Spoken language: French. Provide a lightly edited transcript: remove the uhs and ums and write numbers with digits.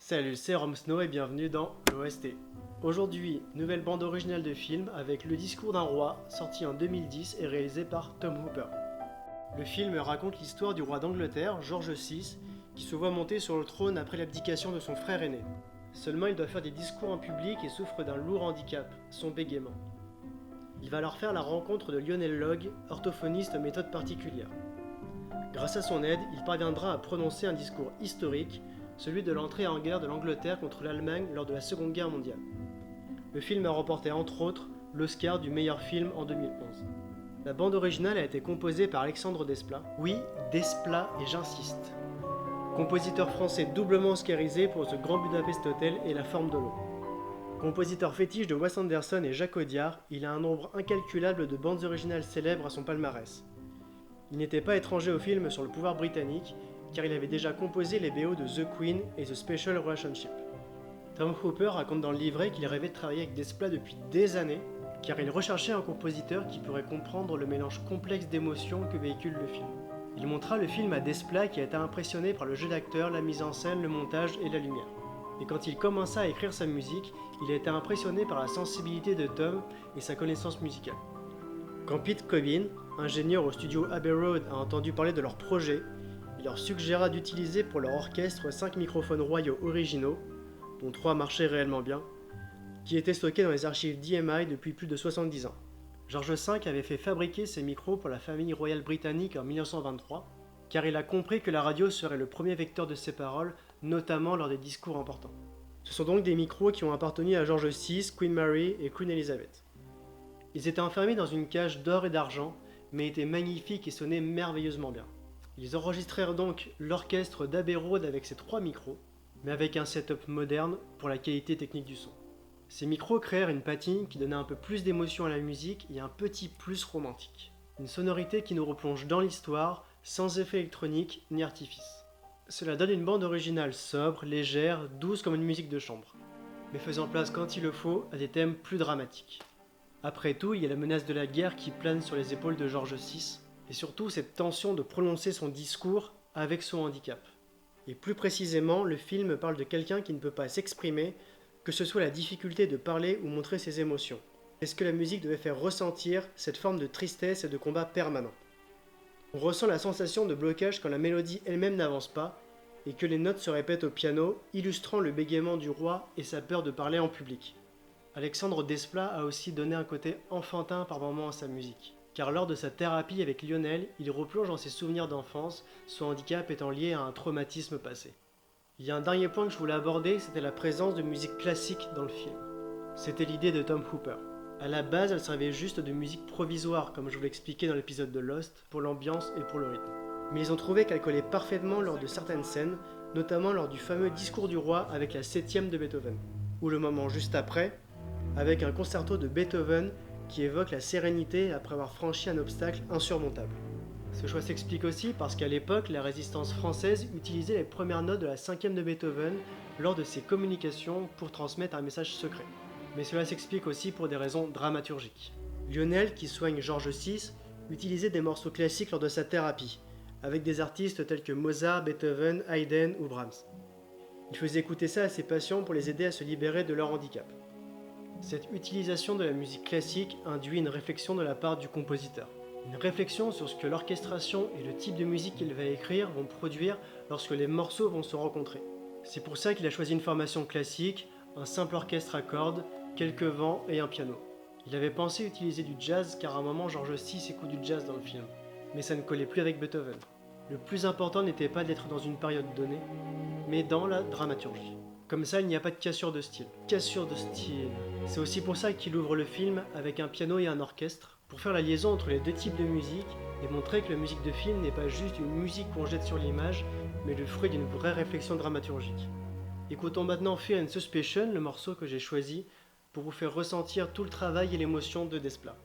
Salut, c'est Romsno et bienvenue dans l'OST. Aujourd'hui, nouvelle bande originale de film avec Le discours d'un roi, sorti en 2010 et réalisé par Tom Hooper. Le film raconte l'histoire du roi d'Angleterre, George VI, qui se voit monter sur le trône après l'abdication de son frère aîné. Seulement, il doit faire des discours en public et souffre d'un lourd handicap, son bégaiement. Il va alors faire la rencontre de Lionel Logg, orthophoniste aux méthodes particulières. Grâce à son aide, il parviendra à prononcer un discours historique, celui de l'entrée en guerre de l'Angleterre contre l'Allemagne lors de la Seconde Guerre mondiale. Le film a remporté entre autres l'Oscar du meilleur film en 2011. La bande originale a été composée par Alexandre Desplat. Oui, Desplat et j'insiste. Compositeur français doublement oscarisé pour The Grand Budapest Hotel et La Forme de l'eau. Compositeur fétiche de Wes Anderson et Jacques Audiard, il a un nombre incalculable de bandes originales célèbres à son palmarès. Il n'était pas étranger au film sur le pouvoir britannique, car il avait déjà composé les BO de The Queen et The Special Relationship. Tom Hooper raconte dans le livret qu'il rêvait de travailler avec Desplat depuis des années, car il recherchait un compositeur qui pourrait comprendre le mélange complexe d'émotions que véhicule le film. Il montra le film à Desplat qui a été impressionné par le jeu d'acteur, la mise en scène, le montage et la lumière. Et quand il commença à écrire sa musique, il a été impressionné par la sensibilité de Tom et sa connaissance musicale. Quand Pete Cobbin, ingénieur au studio Abbey Road, a entendu parler de leur projet, il leur suggéra d'utiliser pour leur orchestre 5 microphones royaux originaux, dont 3 marchaient réellement bien, qui étaient stockés dans les archives d'EMI depuis plus de 70 ans. George V avait fait fabriquer ces micros pour la famille royale britannique en 1923, car il a compris que la radio serait le premier vecteur de ses paroles, notamment lors des discours importants. Ce sont donc des micros qui ont appartenu à George VI, Queen Mary et Queen Elizabeth. Ils étaient enfermés dans une cage d'or et d'argent, mais étaient magnifiques et sonnaient merveilleusement bien. Ils enregistrèrent donc l'orchestre d'Abbey Road avec ces 3 micros, mais avec un setup moderne pour la qualité technique du son. Ces micros créèrent une patine qui donnait un peu plus d'émotion à la musique et un petit plus romantique. Une sonorité qui nous replonge dans l'histoire, sans effet électronique ni artifice. Cela donne une bande originale sobre, légère, douce comme une musique de chambre, mais faisant place quand il le faut à des thèmes plus dramatiques. Après tout, il y a la menace de la guerre qui plane sur les épaules de George VI, et surtout cette tension de prononcer son discours avec son handicap. Et plus précisément, le film parle de quelqu'un qui ne peut pas s'exprimer, que ce soit la difficulté de parler ou montrer ses émotions. Est-ce que la musique devait faire ressentir cette forme de tristesse et de combat permanent? On ressent la sensation de blocage quand la mélodie elle-même n'avance pas, et que les notes se répètent au piano, illustrant le bégaiement du roi et sa peur de parler en public. Alexandre Desplat a aussi donné un côté enfantin par moments à sa musique. Car lors de sa thérapie avec Lionel, il replonge dans ses souvenirs d'enfance, son handicap étant lié à un traumatisme passé. Il y a un dernier point que je voulais aborder, c'était la présence de musique classique dans le film. C'était l'idée de Tom Hooper. À la base, elle servait juste de musique provisoire, comme je vous l'expliquais dans l'épisode de Lost, pour l'ambiance et pour le rythme. Mais ils ont trouvé qu'elle collait parfaitement lors de certaines scènes, notamment lors du fameux discours du roi avec la 7e de Beethoven, ou le moment juste après, avec un concerto de Beethoven qui évoque la sérénité après avoir franchi un obstacle insurmontable. Ce choix s'explique aussi parce qu'à l'époque, la résistance française utilisait les premières notes de la 5e de Beethoven lors de ses communications pour transmettre un message secret. Mais cela s'explique aussi pour des raisons dramaturgiques. Lionel, qui soigne George VI, utilisait des morceaux classiques lors de sa thérapie, avec des artistes tels que Mozart, Beethoven, Haydn ou Brahms. Il faisait écouter ça à ses patients pour les aider à se libérer de leur handicap. Cette utilisation de la musique classique induit une réflexion de la part du compositeur. Une réflexion sur ce que l'orchestration et le type de musique qu'il va écrire vont produire lorsque les morceaux vont se rencontrer. C'est pour ça qu'il a choisi une formation classique, un simple orchestre à cordes, quelques vents et un piano. Il avait pensé utiliser du jazz car à un moment George VI écoute du jazz dans le film, mais ça ne collait plus avec Beethoven. Le plus important n'était pas d'être dans une période donnée, mais dans la dramaturgie. Comme ça, il n'y a pas de cassure de style. Cassure de style. C'est aussi pour ça qu'il ouvre le film avec un piano et un orchestre, pour faire la liaison entre les deux types de musique et montrer que la musique de film n'est pas juste une musique qu'on jette sur l'image, mais le fruit d'une vraie réflexion dramaturgique. Écoutons maintenant Fear and Suspicion, le morceau que j'ai choisi, pour vous faire ressentir tout le travail et l'émotion de Desplat.